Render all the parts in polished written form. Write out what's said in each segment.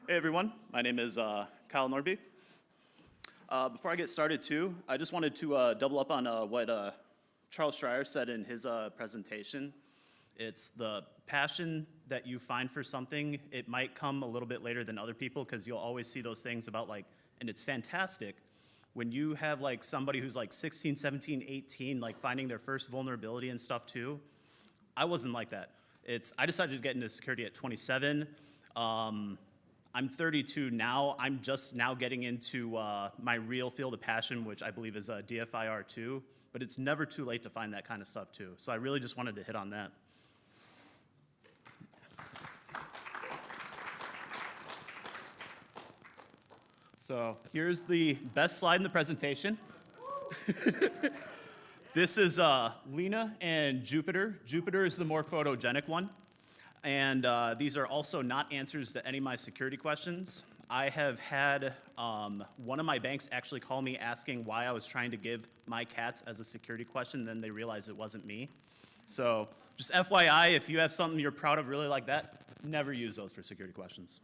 Hey everyone, my name is Kyle Nordby. Before I get started too, I just wanted to double up on what Charles Schreier said in his presentation. It's the passion that you find for something. It might come a little bit later than other people because you'll always see those things about like, and it's fantastic when you have like somebody who's like 16, 17, 18, like finding their first vulnerability and stuff too. I wasn't like that. I decided to get into security at 27. I'm 32 now. I'm just now getting into my real field of passion, which I believe is DFIR2, but it's never too late to find that kind of stuff too. So I really just wanted to hit on that. So here's the best slide in the presentation. This is Lina and Jupiter. Jupiter is the more photogenic one. And these are also not answers to any of my security questions. I have had one of my banks actually call me asking why I was trying to give my cats as a security question, then they realized it wasn't me. So just FYI, if you have something you're proud of really like that, never use those for security questions.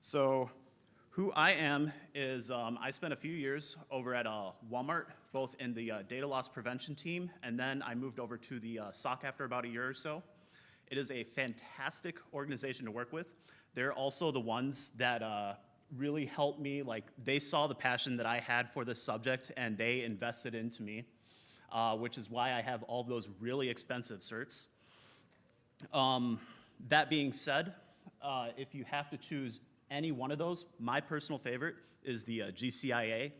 So who I am is I spent a few years over at Walmart, both in the data loss prevention team, and then I moved over to the SOC after about a year or so. It is a fantastic organization to work with. They're also the ones that really helped me. Like, they saw the passion that I had for this subject, and they invested into me, which is why I have all those really expensive certs. That being said, if you have to choose any one of those, my personal favorite is the GCIA.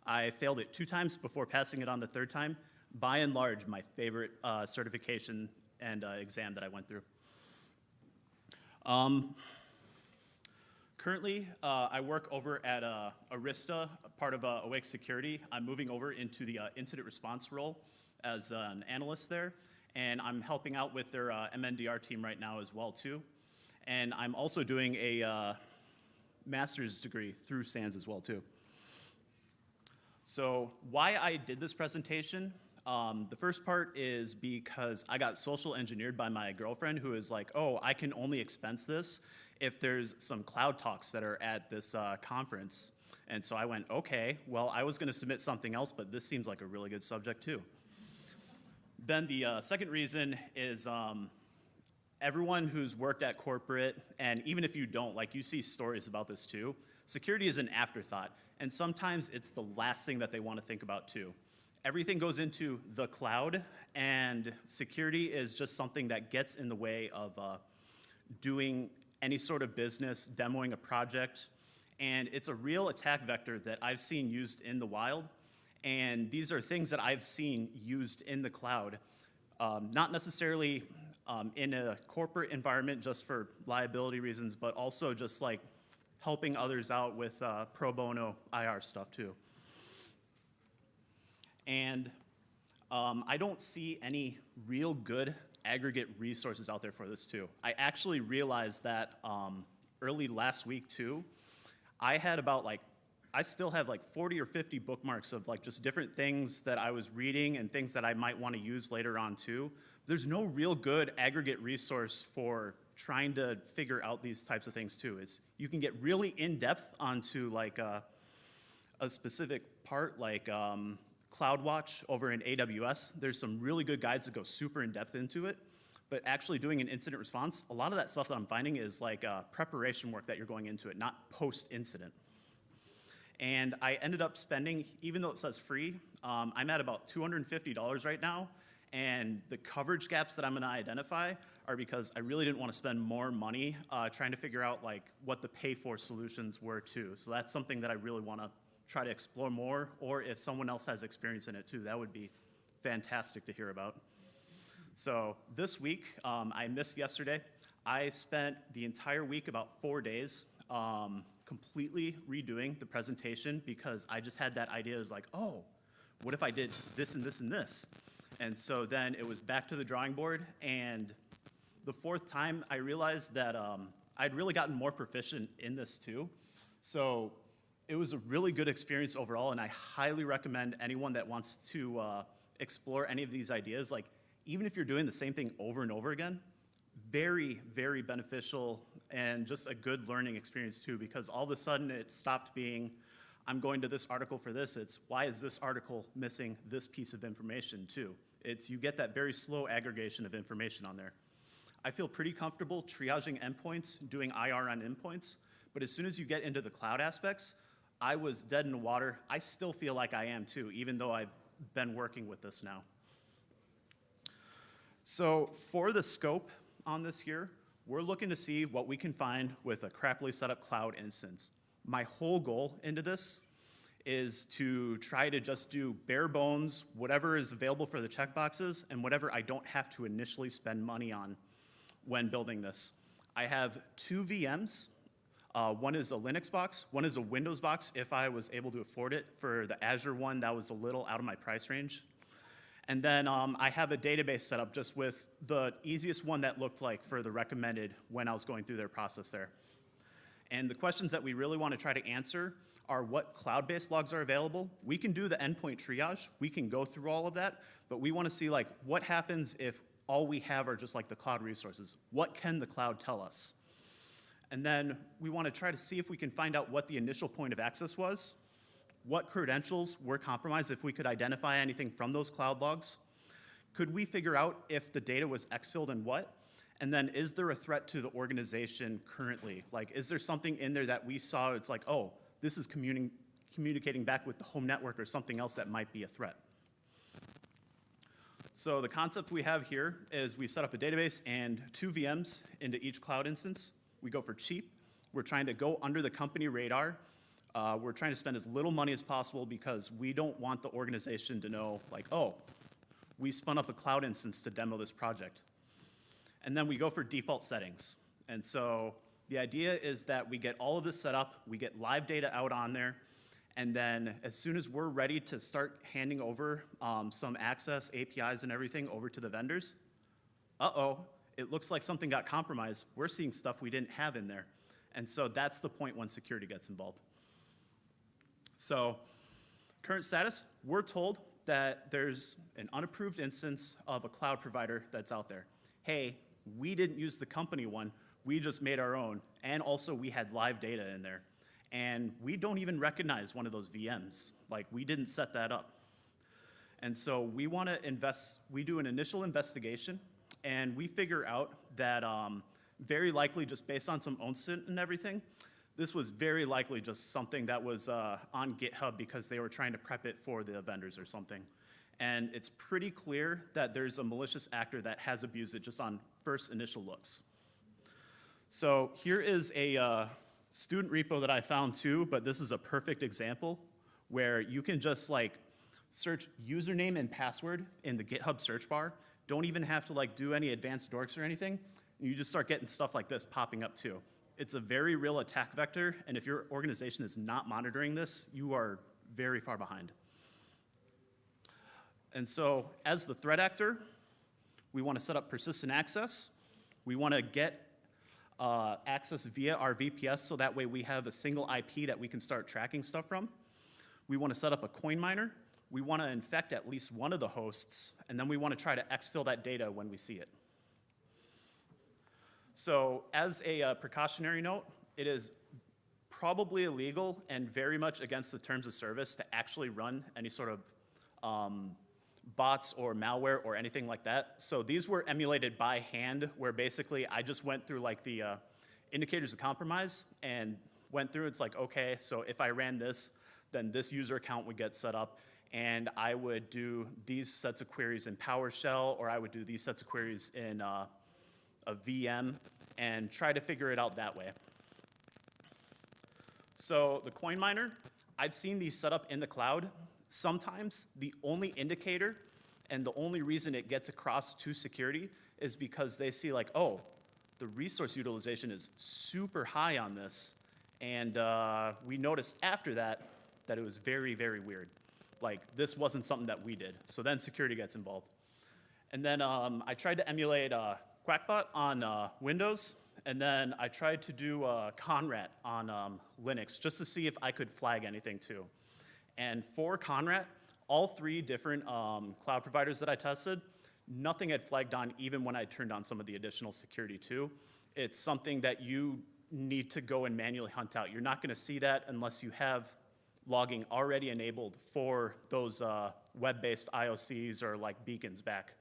I failed it 2 times before passing it on the 3rd time. By and large, my favorite certification and exam that I went through. Currently, I work over at Arista, part of Awake Security. I'm moving over into the incident response role as an analyst there, and I'm helping out with their MNDR team right now as well too. And I'm also doing a master's degree through SANS as well too. So why I did this presentation, the first part is because I got social engineered by my girlfriend who is like, oh, I can only expense this if there's some cloud talks that are at this conference. And so I went, okay, well, I was gonna submit something else, but this seems like a really good subject too. Then the second reason is everyone who's worked at corporate, and even if you don't, like, you see stories about this too, security is an afterthought, and sometimes it's the last thing that they want to think about too. Everything goes into the cloud, and security is just something that gets in the way of doing any sort of business, demoing a project, and it's a real attack vector that I've seen used in the wild, and these are things that I've seen used in the cloud, not necessarily in a corporate environment just for liability reasons, but also just like helping others out with pro bono IR stuff too. And I don't see any real good aggregate resources out there for this too. I actually realized that early last week too. I had about I still have like 40 or 50 bookmarks of like just different things that I was reading and things that I might want to use later on too. There's no real good aggregate resource for trying to figure out these types of things too. You can get really in-depth onto like a specific part like CloudWatch over in AWS. There's some really good guides that go super in-depth into it, but actually doing an incident response, a lot of that stuff that I'm finding is like preparation work that you're going into it, not post-incident. And I ended up spending, even though it says free, I'm at about $250 right now. And the coverage gaps that I'm gonna identify are because I really didn't want to spend more money trying to figure out like what the pay for solutions were too. So that's something that I really want to try to explore more, or if someone else has experience in it too, that would be fantastic to hear about. So this week, I missed yesterday. I spent the entire week, about 4 days, completely redoing the presentation because I just had that idea. It was like, oh, what if I did this and this and this? And so then it was back to the drawing board, and the 4th time I realized that I'd really gotten more proficient in this too. So it was a really good experience overall, and I highly recommend anyone that wants to explore any of these ideas, like even if you're doing the same thing over and over again, very, very beneficial and just a good learning experience too, because all of a sudden it stopped being, I'm going to this article for this. It's why is this article missing this piece of information too? It's you get that very slow aggregation of information on there. I feel pretty comfortable triaging endpoints, doing IR on endpoints, but as soon as you get into the cloud aspects, I was dead in the water. I still feel like I am too, even though I've been working with this now. So for the scope on this here, we're looking to see what we can find with a crappily set up cloud instance. My whole goal into this is to try to just do bare bones, whatever is available for the checkboxes, and whatever I don't have to initially spend money on when building this. I have 2 VMs. One is a Linux box, one is a Windows box if I was able to afford it. For the Azure one, that was a little out of my price range. And then I have a database set up just with the easiest one that looked like for the recommended when I was going through their process there. And the questions that we really want to try to answer are what cloud-based logs are available. We can do the endpoint triage. We can go through all of that, but we want to see like what happens if all we have are just like the cloud resources. What can the cloud tell us? And then we want to try to see if we can find out what the initial point of access was, what credentials were compromised if we could identify anything from those cloud logs. Could we figure out if the data was exfilled and what? And then is there a threat to the organization currently? Like, is there something in there that we saw, it's like, oh, this is communicating back with the home network or something else that might be a threat? So the concept we have here is we set up a database and 2 VMs into each cloud instance. We go for cheap. We're trying to go under the company radar. We're trying to spend as little money as possible because we don't want the organization to know, like, oh, we spun up a cloud instance to demo this project. And then we go for default settings. And so the idea is that we get all of this set up, we get live data out on there, and then as soon as we're ready to start handing over some access, APIs and everything over to the vendors, it looks like something got compromised. We're seeing stuff we didn't have in there. And so that's the point when security gets involved. So current status, we're told that there's an unapproved instance of a cloud provider that's out there. Hey, we didn't use the company one, we just made our own, and also we had live data in there. And we don't even recognize one of those VMs. Like, we didn't set that up. And so we want to we do an initial investigation, and we figure out that very likely, just based on some ONSINT and everything, this was very likely just something that was on GitHub because they were trying to prep it for the vendors or something. And it's pretty clear that there's a malicious actor that has abused it just on first initial looks. So here is a student repo that I found too, but this is a perfect example where you can just like search username and password in the GitHub search bar. Don't even have to like do any advanced dorks or anything. You just start getting stuff like this popping up too. It's a very real attack vector, and if your organization is not monitoring this, you are very far behind. And so as the threat actor, we want to set up persistent access. We want to get access via our VPS so that way we have a single IP that we can start tracking stuff from. We want to set up a coin miner. We want to infect at least one of the hosts, and then we want to try to exfil that data when we see it. So as a precautionary note, it is probably illegal and very much against the terms of service to actually run any sort of bots or malware or anything like that. So these were emulated by hand, where basically I just went through like the indicators of compromise and went through. It's like, okay, so if I ran this, then this user account would get set up, and I would do these sets of queries in PowerShell, or I would do these sets of queries in a VM and try to figure it out that way. So the coin miner, I've seen these set up in the cloud. Sometimes the only indicator and the only reason it gets across to security is because they see like, oh, the resource utilization is super high on this. And we noticed after that that it was very, very weird. Like, this wasn't something that we did. So then security gets involved. And then I tried to emulate Quackbot on Windows, and then I tried to do Conrat on Linux just to see if I could flag anything too. And for Conrat, all 3 different cloud providers that I tested nothing had flagged on even when I turned on some of the additional security too. It's something that you need to go and manually hunt out. You're not gonna see that unless you have logging already enabled for those web-based IOCs or like beacons back.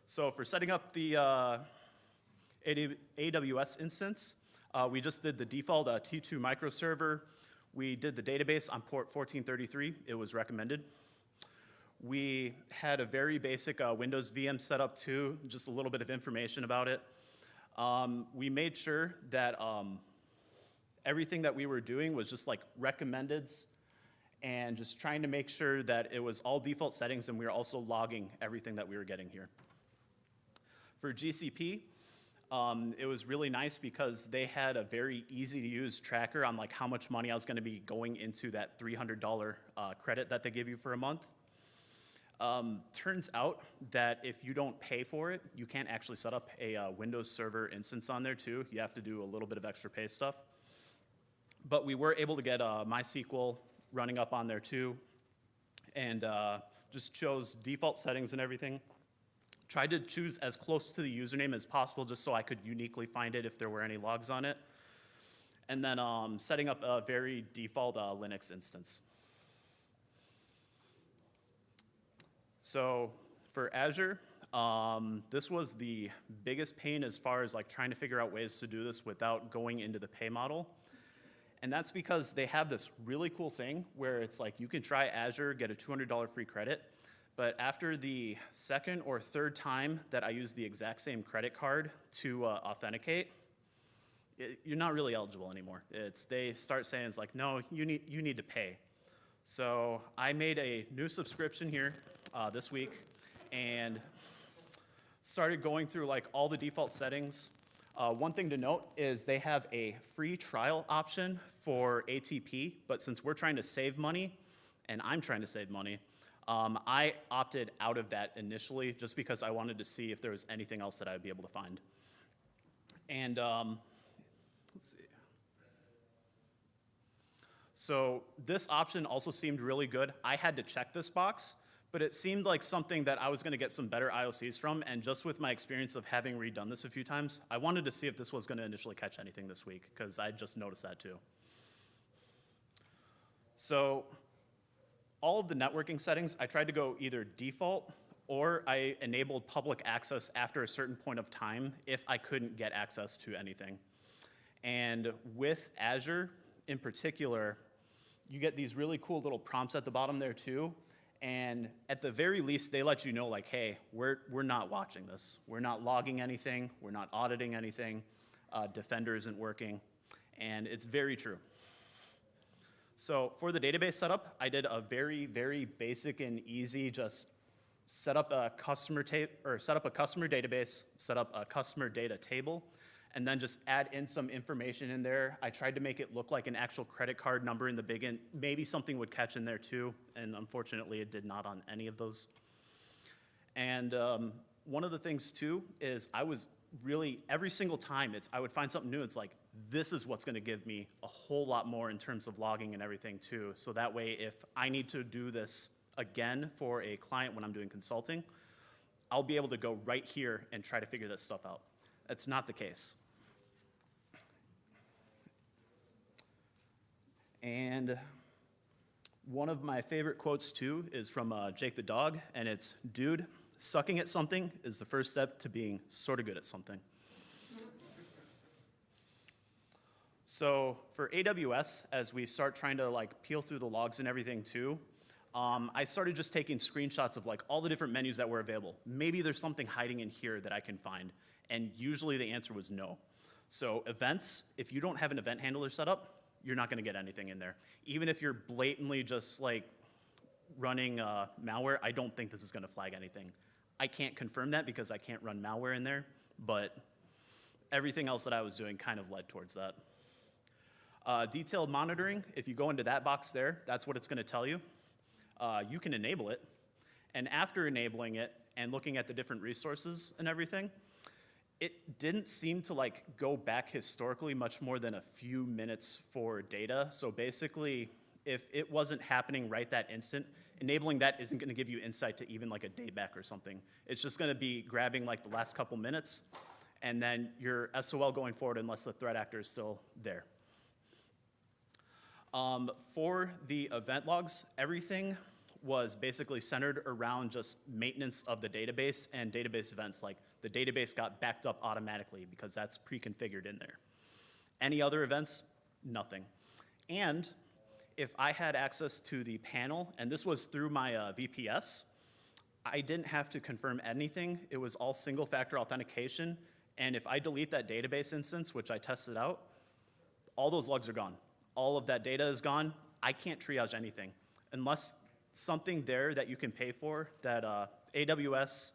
So for setting up the AWS instance, we just did the default T2 microserver. We did the database on port 1433. It was recommended. We had a very basic Windows VM setup too, just a little bit of information about it. We made sure that everything that we were doing was just like recommendeds and just trying to make sure that it was all default settings, and we were also logging everything that we were getting here. For GCP, it was really nice because they had a very easy to use tracker on like how much money I was gonna be going into that $300 credit that they give you for a month. Turns out that if you don't pay for it, you can't actually set up a Windows Server instance on there too. You have to do a little bit of extra pay stuff. But we were able to get MySQL running up on there too, and just chose default settings and everything. Tried to choose as close to the username as possible just so I could uniquely find it if there were any logs on it. And then setting up a very default Linux instance. So for Azure, this was the biggest pain as far as like trying to figure out ways to do this without going into the pay model. And that's because they have this really cool thing where it's like you can try Azure, get a $200 free credit, but after the second or third time that I use the exact same credit card to authenticate, you're not really eligible anymore. They start saying it's like, no, you need to pay. So I made a new subscription here this week and started going through like all the default settings. One thing to note is they have a free trial option for ATP, but since we're trying to save money, and I'm trying to save money, I opted out of that initially just because I wanted to see if there was anything else that I would be able to find. And let's see. So this option also seemed really good. I had to check this box, but it seemed like something that I was gonna get some better IOCs from, and just with my experience of having redone this a few times, I wanted to see if this was gonna initially catch anything this week, because I just noticed that too. So all of the networking settings, I tried to go either default or I enabled public access after a certain point of time if I couldn't get access to anything. And with Azure in particular, you get these really cool little prompts at the bottom there too. And at the very least, they let you know like, hey, we're not watching this. We're not logging anything. We're not auditing anything. Defender isn't working. And it's very true. So for the database setup, I did a very, very basic and easy, just set up a customer database, set up a customer data table, and then just add in some information in there. I tried to make it look like an actual credit card number in the beginning. Maybe something would catch in there too, and unfortunately it did not on any of those. And one of the things too is I was really, every single time I would find something new, it's like, this is what's gonna give me a whole lot more in terms of logging and everything too. So that way, if I need to do this again for a client when I'm doing consulting, I'll be able to go right here and try to figure this stuff out. That's not the case. And one of my favorite quotes too is from Jake the dog, and it's, dude, sucking at something is the first step to being sort of good at something. So for AWS, as we start trying to like peel through the logs and everything too, I started just taking screenshots of like all the different menus that were available. Maybe there's something hiding in here that I can find. And usually the answer was no. So events, if you don't have an event handler set up, you're not gonna get anything in there. Even if you're blatantly just like running malware, I don't think this is gonna flag anything. I can't confirm that because I can't run malware in there, but everything else that I was doing kind of led towards that. Detailed monitoring, if you go into that box there, that's what it's gonna tell you. You can enable it, and after enabling it and looking at the different resources and everything, it didn't seem to like go back historically much more than a few minutes for data. So basically, if it wasn't happening right that instant, enabling that isn't going to give you insight to even like a day back or something. It's just going to be grabbing like the last couple minutes, and then your SOL going forward unless the threat actor is still there. For the event logs, everything was basically centered around just maintenance of the database and database events, like the database got backed up automatically because that's pre-configured in there. Any other events? Nothing. And if I had access to the panel, and this was through my VPS, I didn't have to confirm anything. It was all single-factor authentication, and if I delete that database instance, which I tested out, all those logs are gone. All of that data is gone. I can't triage anything. Unless something there that you can pay for that AWS,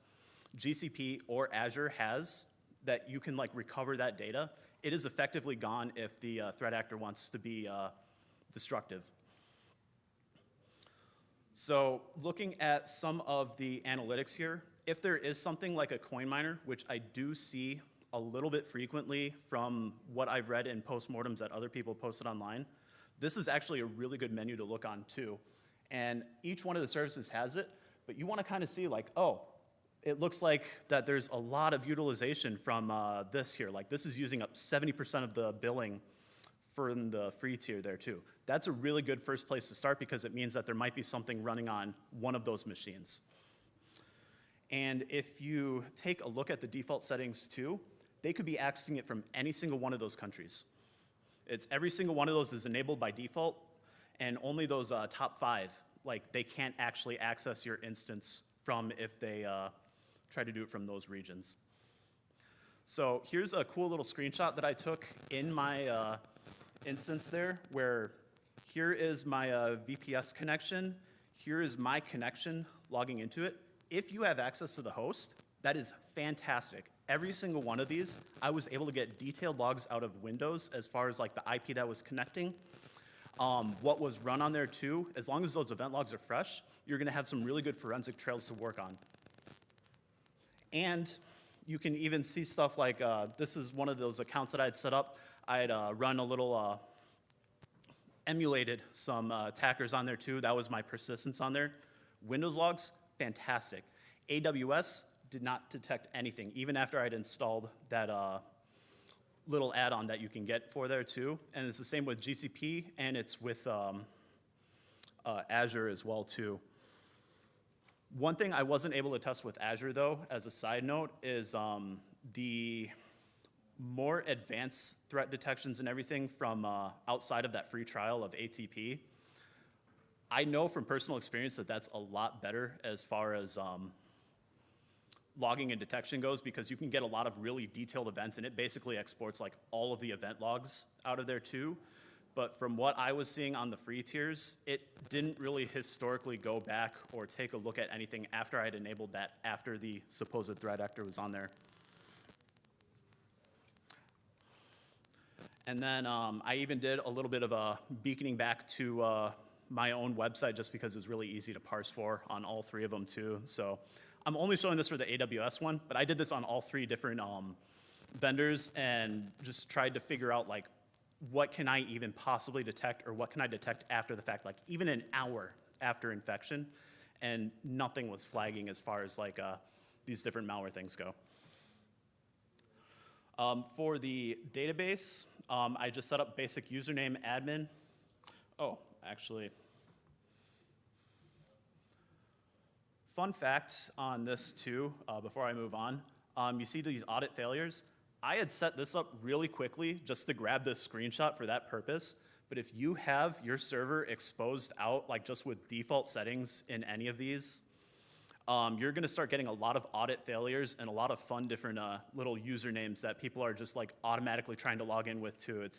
GCP, or Azure has that you can like recover that data, it is effectively gone if the threat actor wants to be destructive. So looking at some of the analytics here, if there is something like a coin miner, which I do see a little bit frequently from what I've read in postmortems that other people posted online, this is actually a really good menu to look on too. And each one of the services has it, but you want to kind of see like, oh, it looks like that there's a lot of utilization from this here. Like this is using up 70% of the billing from the free tier there too. That's a really good first place to start because it means that there might be something running on one of those machines. And if you take a look at the default settings too, they could be accessing it from any single one of those countries. It's every single one of those is enabled by default, and only those top 5, like they can't actually access your instance from if they try to do it from those regions. So here's a cool little screenshot that I took in my instance there, where here is my VPS connection, here is my connection logging into it. If you have access to the host, that is fantastic. Every single one of these, I was able to get detailed logs out of Windows as far as like the IP that was connecting, what was run on there too. As long as those event logs are fresh, you're gonna have some really good forensic trails to work on. And you can even see stuff like, this is one of those accounts that I had set up. I had run a little, emulated some attackers on there too. That was my persistence on there. Windows logs, fantastic. AWS did not detect anything, even after I'd installed that little add-on that you can get for there too. And it's the same with GCP, and it's with Azure as well too. One thing I wasn't able to test with Azure though, as a side note, is the more advanced threat detections and everything from outside of that free trial of ATP. I know from personal experience that that's a lot better as far as logging and detection goes, because you can get a lot of really detailed events, and it basically exports like all of the event logs out of there too. But from what I was seeing on the free tiers, it didn't really historically go back or take a look at anything after I had enabled that, after the supposed threat actor was on there. And then I even did a little bit of a beaconing back to my own website, just because it was really easy to parse for on all 3 of them too. So I'm only showing this for the AWS one, but I did this on all 3 different vendors and just tried to figure out like, what can I even possibly detect, or what can I detect after the fact, like even an hour after infection, and nothing was flagging as far as like these different malware things go. For the database, I just set up basic username admin. Oh, actually, fun fact on this too, before I move on, you see these audit failures. I had set this up really quickly just to grab this screenshot for that purpose, but if you have your server exposed out, like just with default settings in any of these, you're gonna start getting a lot of audit failures and a lot of fun different little usernames that people are just like automatically trying to log in with too.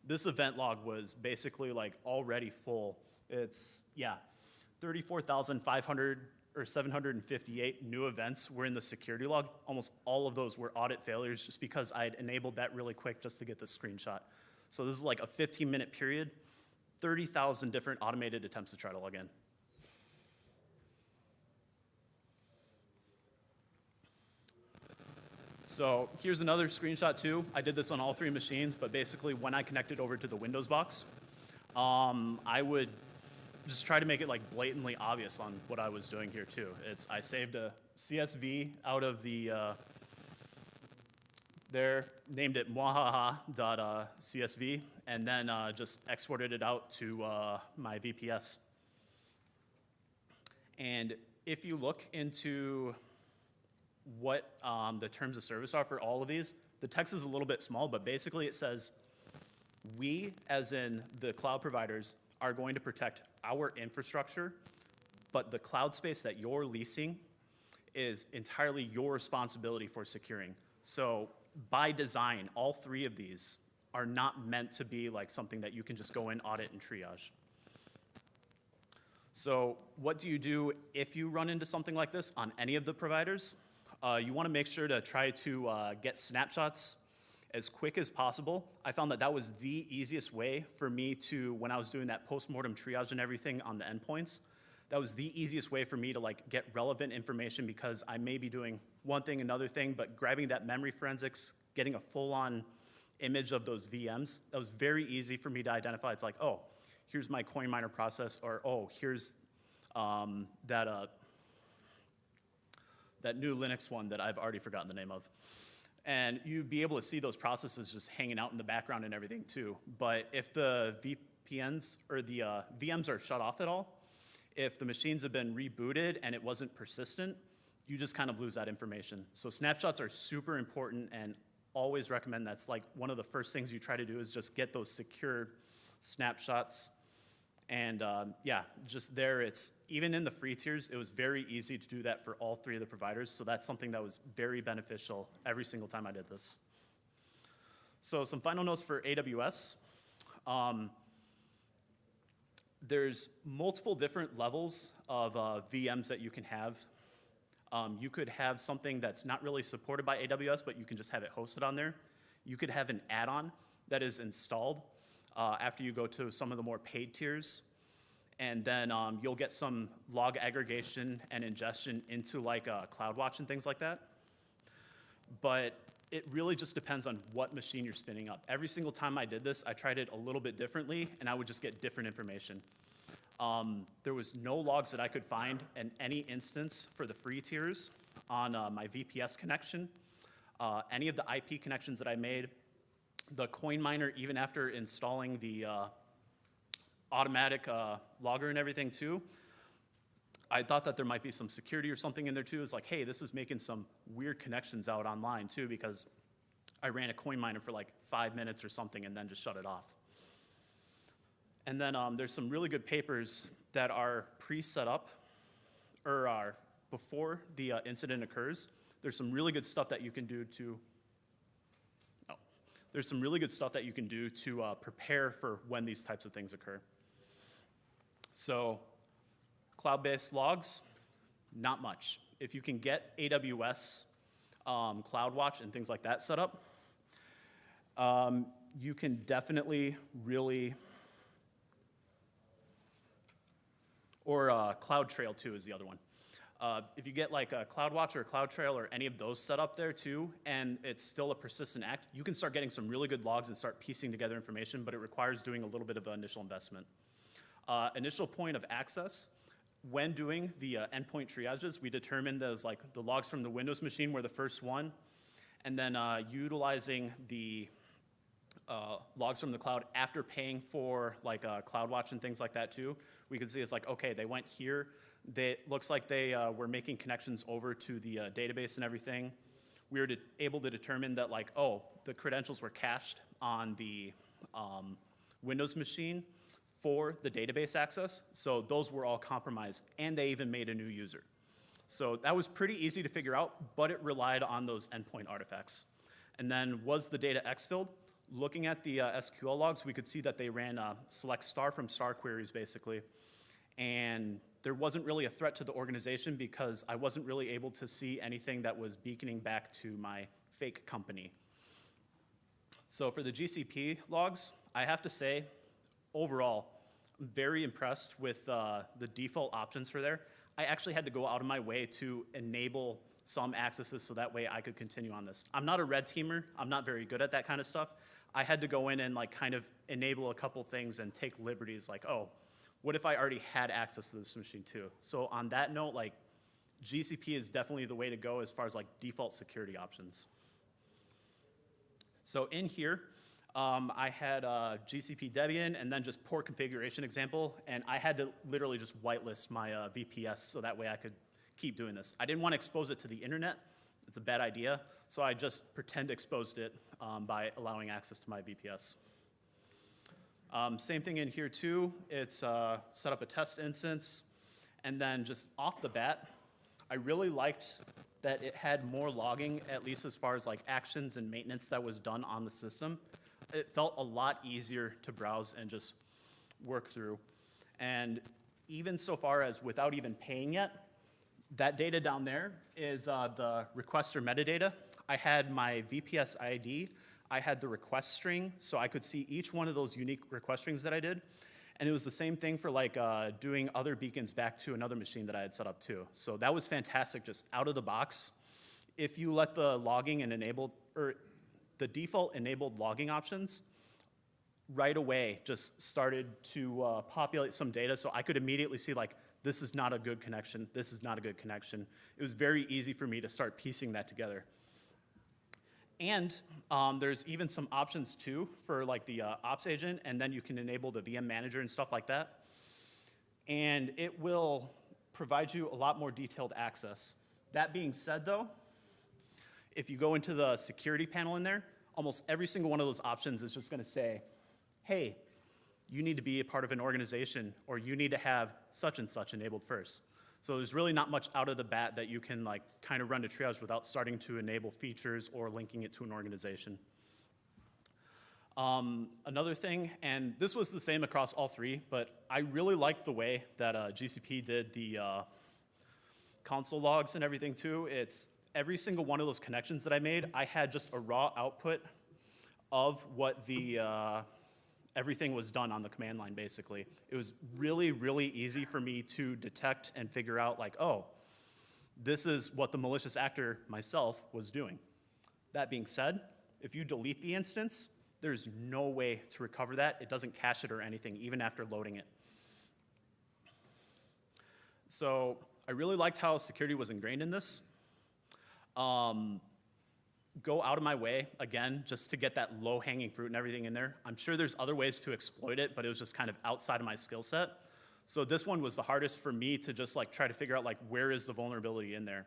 This event log was basically like already full. It's, yeah, 34,500 or 758 new events were in the security log. Almost all of those were audit failures, just because I had enabled that really quick just to get the screenshot. So this is like a 15-minute period, 30,000 different automated attempts to try to log in. So here's another screenshot too. I did this on all 3 machines, but basically when I connected over to the Windows box, I would just try to make it like blatantly obvious on what I was doing here too. I saved a CSV out of the there, named it mwahaha.csv, and then just exported it out to my VPS. And if you look into what the terms of service are for all of these, the text is a little bit small, but basically it says, we, as in the cloud providers, are going to protect our infrastructure, but the cloud space that you're leasing is entirely your responsibility for securing. So by design, all three of these are not meant to be like something that you can just go in, audit, and triage. So what do you do if you run into something like this on any of the providers? You want to make sure to try to get snapshots as quick as possible. I found that that was the easiest way for me to, when I was doing that post-mortem triage and everything on the endpoints, that was the easiest way for me to like get relevant information, because I may be doing one thing, another thing, but grabbing that memory forensics, getting a full-on image of those VMs, that was very easy for me to identify. It's like, oh, here's my coin miner process, or oh, here's that new Linux one that I've already forgotten the name of. And you'd be able to see those processes just hanging out in the background and everything too. But if the VPNs or the VMs are shut off at all, if the machines have been rebooted and it wasn't persistent, you just kind of lose that information. So snapshots are super important, and always recommend that's like one of the first things you try to do is just get those secure snapshots. And yeah, just there, it's even in the free tiers, it was very easy to do that for all three of the providers. So that's something that was very beneficial every single time I did this. So some final notes for AWS. There's multiple different levels of VMs that you can have. You could have something that's not really supported by AWS, but you can just have it hosted on there. You could have an add-on that is installed after you go to some of the more paid tiers. And then you'll get some log aggregation and ingestion into like CloudWatch and things like that. But it really just depends on what machine you're spinning up. Every single time I did this, I tried it a little bit differently, and I would just get different information. There was no logs that I could find in any instance for the free tiers on my VPS connection. Any of the IP connections that I made, the coin miner, even after installing the automatic logger and everything too, I thought that there might be some security or something in there too. It's like, hey, this is making some weird connections out online too, because I ran a coin miner for like 5 minutes or something and then just shut it off. And then there's some really good papers that are pre-set up or are before the incident occurs. There's some really good stuff that you can do to prepare for when these types of things occur. So cloud-based logs, not much. If you can get AWS CloudWatch and things like that set up, you can definitely really, or CloudTrail too is the other one. If you get like a CloudWatch or a CloudTrail or any of those set up there too, and it's still a persistent act, you can start getting some really good logs and start piecing together information, but it requires doing a little bit of an initial investment. Initial point of access, when doing the endpoint triages, we determined those like the logs from the Windows machine were the first one, and then utilizing the logs from the cloud after paying for like CloudWatch and things like that too, we could see it's like, okay, they went here. It looks like they were making connections over to the database and everything. We were able to determine that like, oh, the credentials were cached on the Windows machine for the database access. So those were all compromised, and they even made a new user. So that was pretty easy to figure out, but it relied on those endpoint artifacts. And then was the data exfilled? Looking at the SQL logs, we could see that they ran select star from star queries basically. And there wasn't really a threat to the organization because I wasn't really able to see anything that was beaconing back to my fake company. So for the GCP logs, I have to say, overall, I'm very impressed with the default options for there. I actually had to go out of my way to enable some accesses so that way I could continue on this. I'm not a red teamer. I'm not very good at that kind of stuff. I had to go in and like kind of enable a couple things and take liberties like, oh, What if I already had access to this machine too? So on that note, like GCP is definitely the way to go as far as like default security options. So in here, I had GCP Debian and then just port configuration example, and I had to literally just whitelist my VPS so that way I could keep doing this. I didn't want to expose it to the internet. It's a bad idea, so I just pretend exposed it by allowing access to my VPS. Same thing in here too. It's set up a test instance, and then just off the bat, I really liked that it had more logging, at least as far as like actions and maintenance that was done on the system. It felt a lot easier to browse and just work through. And even so far as without even paying yet, that data down there is the requester metadata. I had my VPS ID, I had the request string, so I could see each one of those unique request strings that I did. And it was the same thing for like doing other beacons back to another machine that I had set up too. So that was fantastic, just out of the box. If you let the logging and enable, or the default enabled logging options, right away just started to populate some data, so I could immediately see like, this is not a good connection, this is not a good connection. It was very easy for me to start piecing that together. And there's even some options too for like the ops agent, and then you can enable the VM manager and stuff like that. And it will provide you a lot more detailed access. That being said though, if you go into the security panel in there, almost every single one of those options is just gonna say, hey, you need to be a part of an organization, or you need to have such and such enabled first. So there's really not much out of the bat that you can like kind of run to triage without starting to enable features or linking it to an organization. Another thing, and this was the same across all three, but I really liked the way that GCP did the console logs and everything too. It's every single one of those connections that I made, I had just a raw output of what the everything was done on the command line, basically. It was really, really easy for me to detect and figure out like, oh, this is what the malicious actor myself was doing. That being said, if you delete the instance, there's no way to recover that. It doesn't cache it or anything, even after loading it. So I really liked how security was ingrained in this. Go out of my way, again, just to get that low-hanging fruit and everything in there. I'm sure there's other ways to exploit it, but it was just kind of outside of my skill set. So this one was the hardest for me to just like try to figure out like where is the vulnerability in there.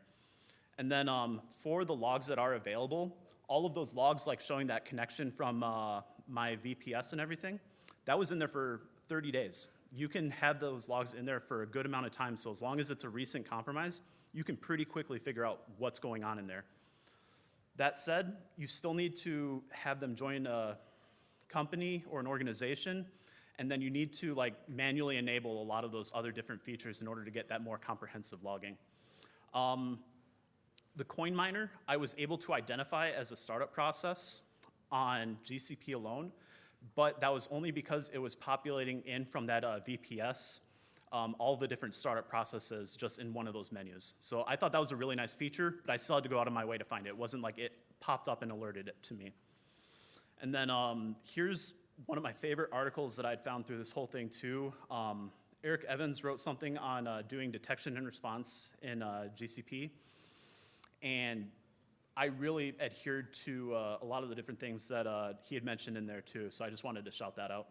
And then for the logs that are available, all of those logs like showing that connection from my VPS and everything, that was in there for 30 days. You can have those logs in there for a good amount of time, so as long as it's a recent compromise, you can pretty quickly figure out what's going on in there. That said, you still need to have them join a company or an organization, and then you need to like manually enable a lot of those other different features in order to get that more comprehensive logging. The coin miner, I was able to identify as a startup process on GCP alone, but that was only because it was populating in from that VPS, all the different startup processes just in one of those menus. So I thought that was a really nice feature, but I still had to go out of my way to find it. It wasn't like it popped up and alerted it to me. And then here's one of my favorite articles that I'd found through this whole thing too. Eric Evans wrote something on doing detection and response in GCP. And I really adhered to a lot of the different things that he had mentioned in there too. So I just wanted to shout that out.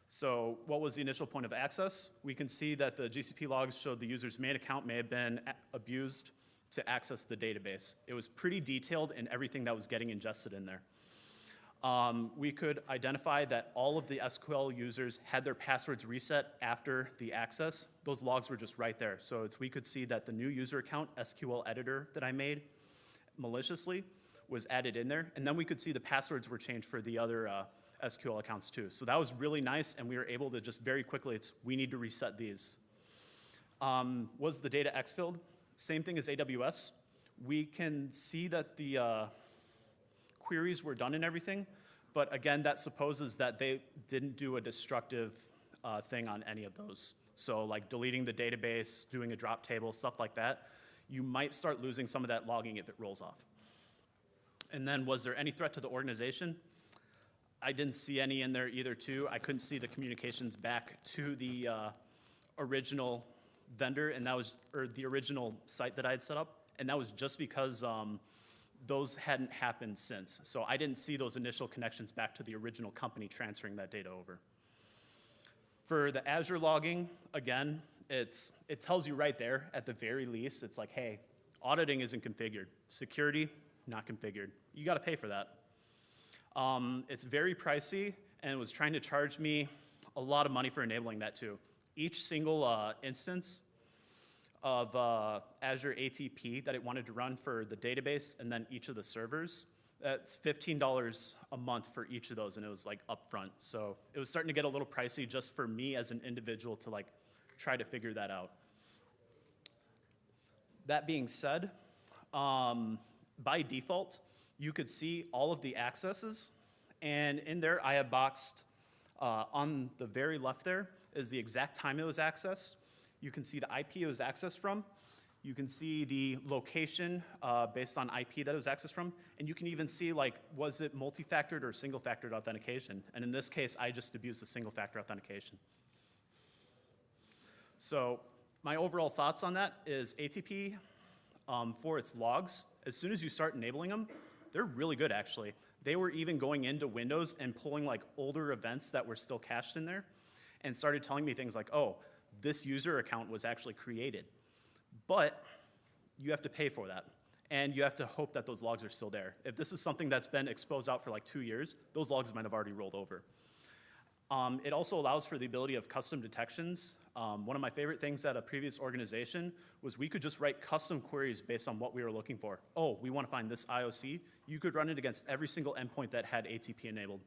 So what was the initial point of access? We can see that the GCP logs showed the user's main account may have been abused to access the database. It was pretty detailed in everything that was getting ingested in there. We could identify that all of the SQL users had their passwords reset after the access. Those logs were just right there. So we could see that the new user account, SQL editor that I made maliciously, was added in there. And then we could see the passwords were changed for the other SQL accounts too. So that was really nice, and we were able to just very quickly, we need to reset these. Was the data exfilled? Same thing as AWS. We can see that the queries were done and everything, but again, that supposes that they didn't do a destructive thing on any of those. So like deleting the database, doing a drop table, stuff like that, you might start losing some of that logging if it rolls off. And then was there any threat to the organization? I didn't see any in there either too. I couldn't see the communications back to the original vendor, and that was, or the original site that I had set up, and that was just because those hadn't happened since. So I didn't see those initial connections back to the original company transferring that data over. For the Azure logging, again, it tells you right there at the very least, it's like, hey, auditing isn't configured. Security, not configured. You gotta pay for that. It's very pricey, and it was trying to charge me a lot of money for enabling that too. Each single instance of Azure ATP that it wanted to run for the database and then each of the servers, that's $15 a month for each of those, and it was like upfront. So it was starting to get a little pricey just for me as an individual to like try to figure that out. That being said, by default, you could see all of the accesses, and in there I have boxed on the very left there is the exact time it was accessed. You can see the IP it was accessed from. You can see the location based on IP that it was accessed from, and you can even see like, was it multi-factored or single-factored authentication? And in this case, I just abused the single-factor authentication. So my overall thoughts on that is ATP for its logs, as soon as you start enabling them, they're really good actually. They were even going into Windows and pulling like older events that were still cached in there and started telling me things like, oh, this user account was actually created. But you have to pay for that. And you have to hope that those logs are still there. If this is something that's been exposed out for like 2 years, those logs might have already rolled over. It also allows for the ability of custom detections. One of my favorite things at a previous organization was we could just write custom queries based on what we were looking for. Oh, we want to find this IOC. You could run it against every single endpoint that had ATP enabled.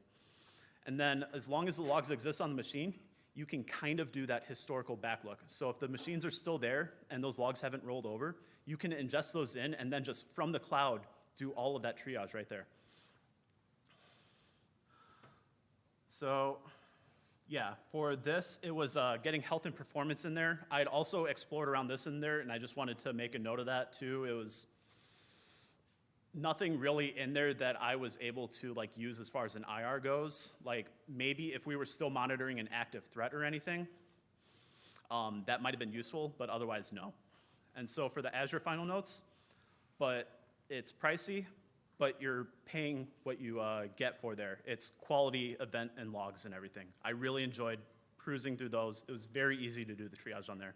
And then as long as the logs exist on the machine, you can kind of do that historical backlook. So if the machines are still there and those logs haven't rolled over, you can ingest those in and then just from the cloud do all of that triage right there. So yeah, for this, it was getting health and performance in there. I had also explored around this in there, and I just wanted to make a note of that too. It was nothing really in there that I was able to like use as far as an IR goes. Like maybe if we were still monitoring an active threat or anything, that might have been useful, but otherwise no. And so for the Azure final notes, but it's pricey, but you're paying what you get for there. It's quality event and logs and everything. I really enjoyed cruising through those. It was very easy to do the triage on there.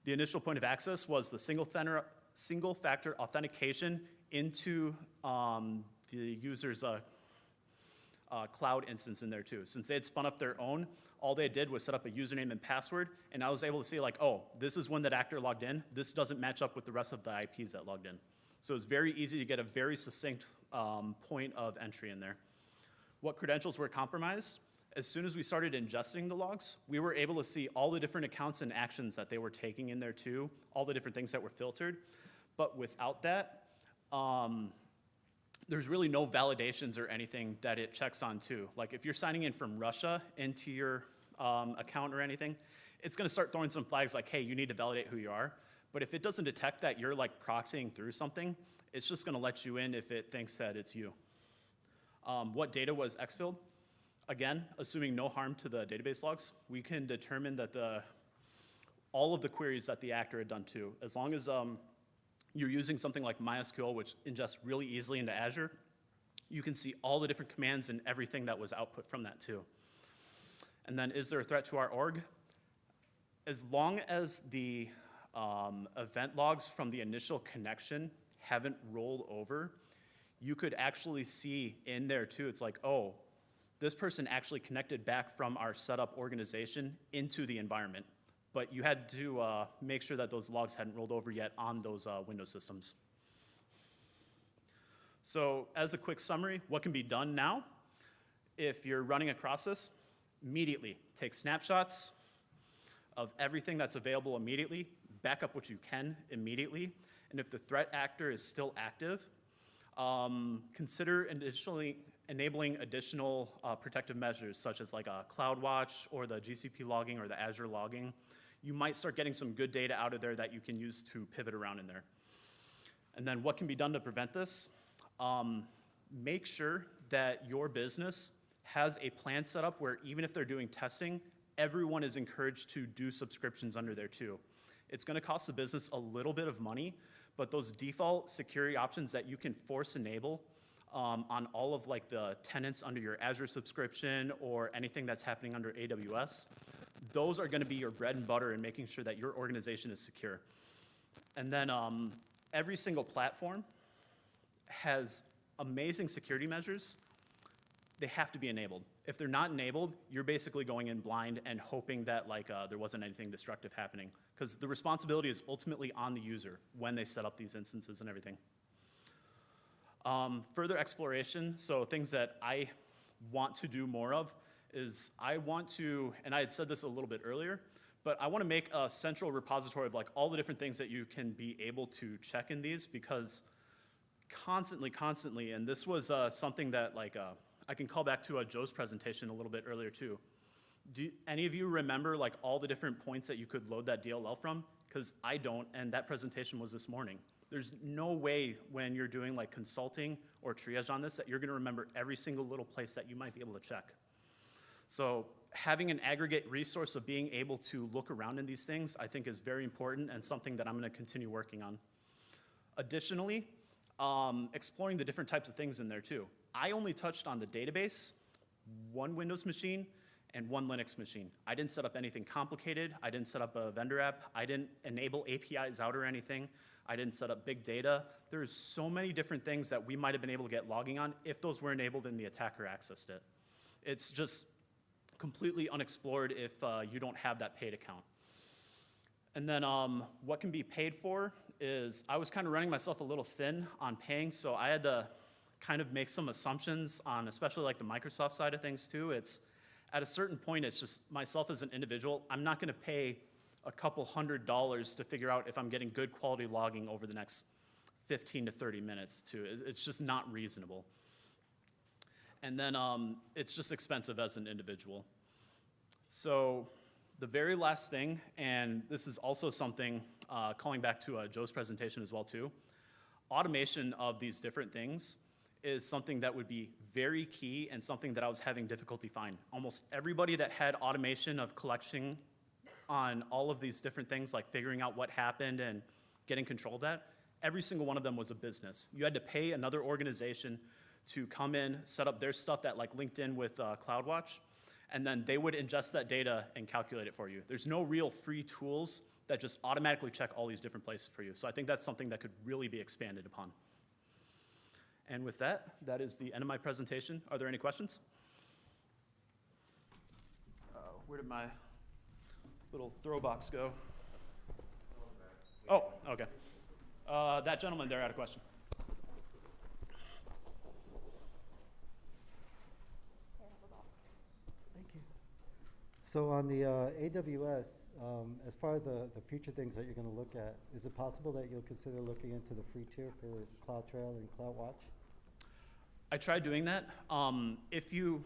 The initial point of access was the single factor authentication into the user's cloud instance in there too. Since they had spun up their own, all they did was set up a username and password, and I was able to see like, oh, this is when that actor logged in. This doesn't match up with the rest of the IPs that logged in. So it's very easy to get a very succinct point of entry in there. What credentials were compromised? As soon as we started ingesting the logs, we were able to see all the different accounts and actions that they were taking in there too, all the different things that were filtered. But without that, there's really no validations or anything that it checks on too. Like if you're signing in from Russia into your account or anything, it's gonna start throwing some flags like, hey, you need to validate who you are. But if it doesn't detect that you're like proxying through something, it's just gonna let you in if it thinks that it's you. What data was exfilled? Again, assuming no harm to the database logs, we can determine that all of the queries that the actor had done too. As long as you're using something like MySQL, which ingests really easily into Azure, you can see all the different commands and everything that was output from that too. And then is there a threat to our org? As long as the event logs from the initial connection haven't rolled over, you could actually see in there too, it's like, oh, this person actually connected back from our setup organization into the environment. But you had to make sure that those logs hadn't rolled over yet on those Windows systems. So as a quick summary, what can be done now? If you're running across this, immediately take snapshots of everything that's available immediately, back up what you can immediately, and if the threat actor is still active, consider additionally enabling additional protective measures such as like a CloudWatch or the GCP logging or the Azure logging. You might start getting some good data out of there that you can use to pivot around in there. And then what can be done to prevent this? Make sure that your business has a plan set up where even if they're doing testing, everyone is encouraged to do subscriptions under there too. It's gonna cost the business a little bit of money, but those default security options that you can force enable on all of like the tenants under your Azure subscription or anything that's happening under AWS, those are gonna be your bread and butter in making sure that your organization is secure. And then every single platform has amazing security measures. They have to be enabled. If they're not enabled, you're basically going in blind and hoping that like there wasn't anything destructive happening, because the responsibility is ultimately on the user when they set up these instances and everything. Further exploration, so things that I want to do more of is I want to, and I had said this a little bit earlier, but I want to make a central repository of like all the different things that you can be able to check in these, because constantly, and this was something that like I can call back to Joe's presentation a little bit earlier too. Do any of you remember like all the different points that you could load that DLL from? Because I don't, and that presentation was this morning. There's no way when you're doing like consulting or triage on this that you're gonna remember every single little place that you might be able to check. So having an aggregate resource of being able to look around in these things, I think is very important and something that I'm gonna continue working on. Additionally, exploring the different types of things in there too. I only touched on the database, one Windows machine, and one Linux machine. I didn't set up anything complicated. I didn't set up a vendor app. I didn't enable APIs out or anything. I didn't set up big data. There's so many different things that we might have been able to get logging on if those were enabled and the attacker accessed it. It's just completely unexplored if you don't have that paid account. And then what can be paid for is I was kind of running myself a little thin on paying, so I had to kind of make some assumptions on especially like the Microsoft side of things too. It's at a certain point, it's just myself as an individual, I'm not gonna pay a couple $100 to figure out if I'm getting good quality logging over the next 15 to 30 minutes too. It's just not reasonable. And then it's just expensive as an individual. So the very last thing, and this is also something calling back to Joe's presentation as well too, automation of these different things is something that would be very key and something that I was having difficulty finding. Almost everybody that had automation of collection on all of these different things, like figuring out what happened and getting control of that, every single one of them was a business. You had to pay another organization to come in, set up their stuff that like linked in with CloudWatch, and then they would ingest that data and calculate it for you. There's no real free tools that just automatically check all these different places for you. So I think that's something that could really be expanded upon. And with that, that is the end of my presentation. Are there any questions? Where did my little throw box go? Oh, okay. That gentleman there had a question. Thank you. So on the AWS, as far as the future things that you're going to look at, is it possible that you'll consider looking into the free tier for CloudTrail and CloudWatch? I tried doing that. If you,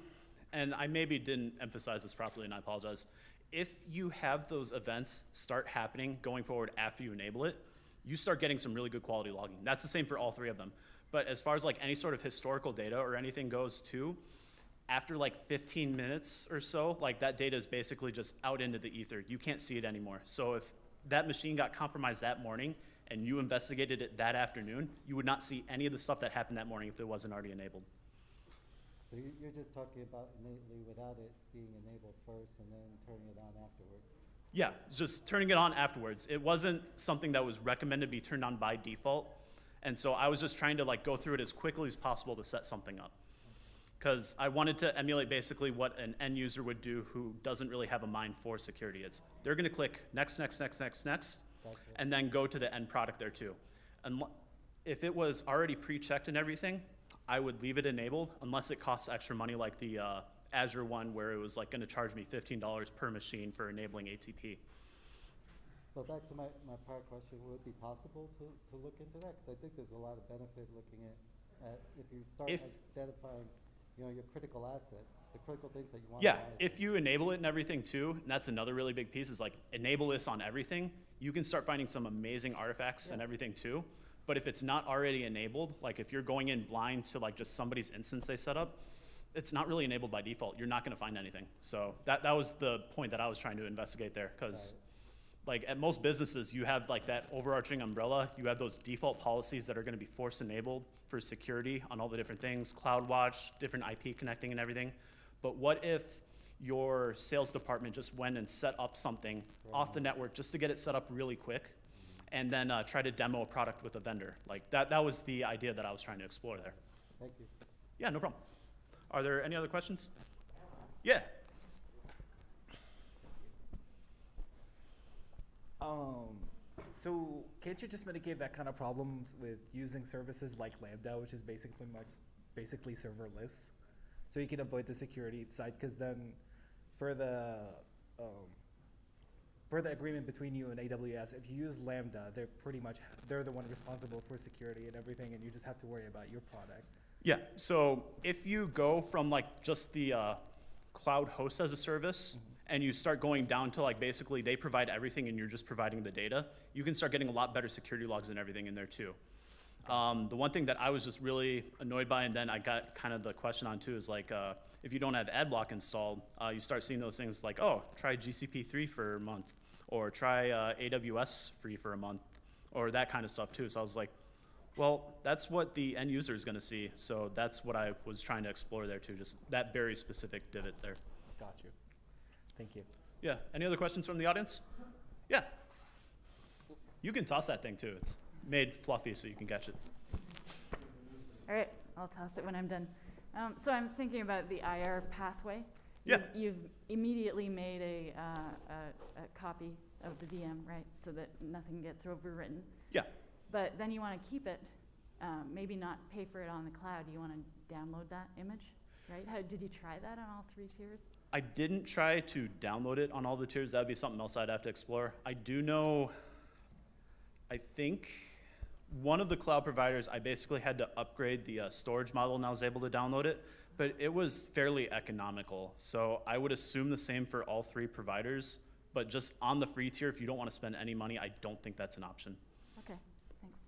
and I maybe didn't emphasize this properly and I apologize, if you have those events start happening going forward after you enable it, you start getting some really good quality logging. That's the same for all three of them. But as far as like any sort of historical data or anything goes too, after like 15 minutes or so, like that data is basically just out into the ether. You can't see it anymore. So if that machine got compromised that morning and you investigated it that afternoon, you would not see any of the stuff that happened that morning if it wasn't already enabled. So you're just talking about innately without it being enabled first and then turning it on afterwards? Yeah, just turning it on afterwards. It wasn't something that was recommended to be turned on by default. And so I was just trying to like go through it as quickly as possible to set something up. Because I wanted to emulate basically what an end user would do who doesn't really have a mind for security. It's they're gonna click next, next, next, next, next, and then go to the end product there too. And if it was already pre-checked and everything, I would leave it enabled unless it costs extra money like the Azure one where it was like gonna charge me $15 per machine for enabling ATP. But back to my prior question, would it be possible to look into that? Because I think there's a lot of benefit looking at if you start identifying your critical assets, the critical things that you want to manage. If you enable it and everything too, and that's another really big piece is like enable this on everything, you can start finding some amazing artifacts and everything too. But if it's not already enabled, like if you're going in blind to like just somebody's instance they set up, it's not really enabled by default. You're not going to find anything. So that was the point that I was trying to investigate there, because like at most businesses, you have like that overarching umbrella. You have those default policies that are going to be force enabled for security on all the different things, CloudWatch, different IP connecting and everything. But what if your sales department just went and set up something off the network just to get it set up really quick, and then try to demo a product with a vendor? Like that was the idea that I was trying to explore there. Thank you. Yeah, no problem. Are there any other questions? Yeah. So can't you just mitigate that kind of problems with using services like Lambda, which is basically serverless? So you can avoid the security side, because then for the agreement between you and AWS, if you use Lambda, they're the one responsible for security and everything, and you just have to worry about your product. Yeah, so if you go from like just the cloud host as a service, and you start going down to like basically they provide everything and you're just providing the data, you can start getting a lot better security logs and everything in there too. The one thing that I was just really annoyed by, and then I got kind of the question on too, is like if you don't have AdBlock installed, you start seeing those things like, oh, try GCP 3 for a month, or try AWS free for a month, or that kind of stuff too. So I was like, well, that's what the end user is going to see. So that's what I was trying to explore there too, just that very specific divot there. Got you. Thank you. Yeah, any other questions from the audience? Yeah. You can toss that thing too. It's made fluffy so you can catch it. All right, I'll toss it when I'm done. So I'm thinking about the IR pathway. Yeah. You've immediately made a copy of the VM, right, so that nothing gets overwritten. Yeah. But then you want to keep it, maybe not pay for it on the cloud. You want to download that image, right? Did you try that on all 3 tiers? I didn't try to download it on all the tiers. That would be something else I'd have to explore. I do know, I think one of the cloud providers, I basically had to upgrade the storage model and I was able to download it, but it was fairly economical. So I would assume the same for all 3 providers, but just on the free tier, if you don't want to spend any money, I don't think that's an option. Okay, thanks.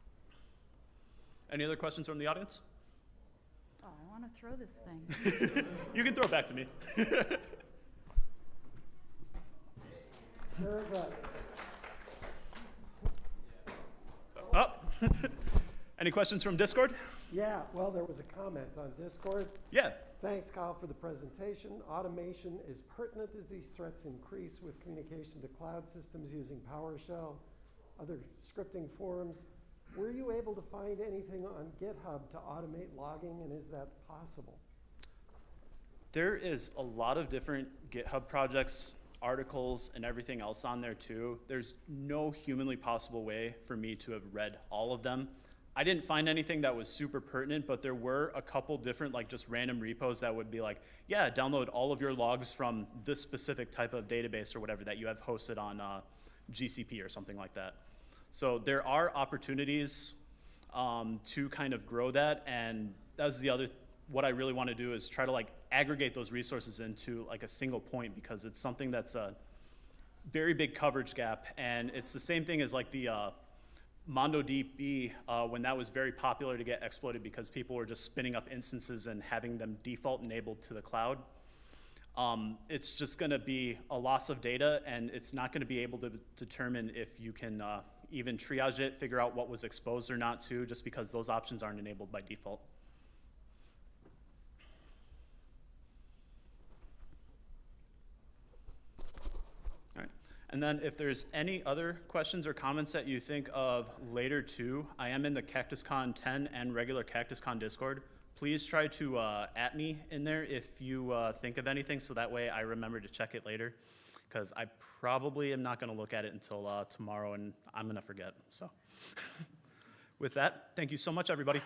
Any other questions from the audience? Oh, I want to throw this thing. You can throw it back to me. Very good. Oh. Any questions from Discord? Yeah, well, there was a comment on Discord. Yeah. Thanks, Kyle, for the presentation. Automation is pertinent as these threats increase with communication to cloud systems using PowerShell, other scripting forms. Were you able to find anything on GitHub to automate logging, and is that possible? There is a lot of different GitHub projects, articles, and everything else on there too. There's no humanly possible way for me to have read all of them. I didn't find anything that was super pertinent, but there were a couple different like just random repos that would be like, yeah, download all of your logs from this specific type of database or whatever that you have hosted on GCP or something like that. So there are opportunities to kind of grow that, and that's the other, what I really want to do is try to like aggregate those resources into like a single point, because it's something that's a very big coverage gap, and it's the same thing as like the MongoDB when that was very popular to get exploited because people were just spinning up instances and having them default enabled to the cloud. It's just going to be a loss of data, and it's not going to be able to determine if you can even triage it, figure out what was exposed or not too, just because those options aren't enabled by default. All right. And then if there's any other questions or comments that you think of later too, I am in the CactusCon 10 and regular CactusCon Discord. Please try to at me in there if you think of anything, so that way I remember to check it later, because I probably am not going to look at it until tomorrow, and I'm going to forget. So with that, thank you so much, everybody.